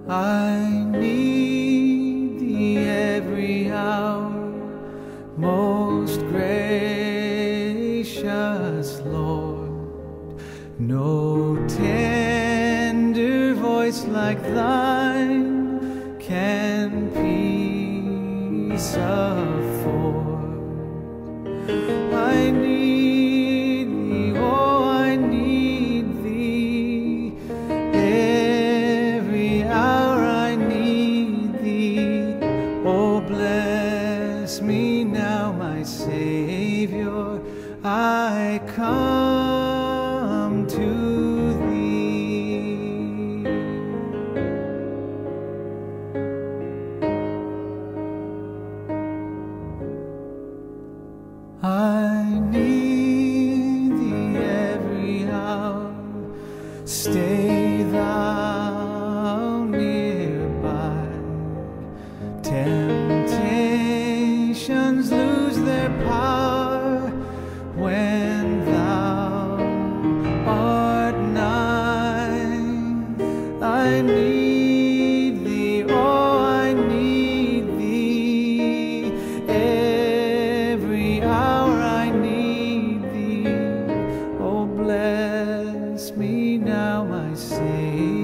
I need thee every hour, most gracious Lord. No tender voice like thine can peace afford. I need thee, oh, I need thee. Every hour I need thee. Oh, bless me now, my Savior. I come to thee. I need thee every hour. Stay thou nearby. Temptations lose their power when thou art nigh. I need thee, oh, I need thee. Every hour I need thee. Oh, bless me now, my Savior.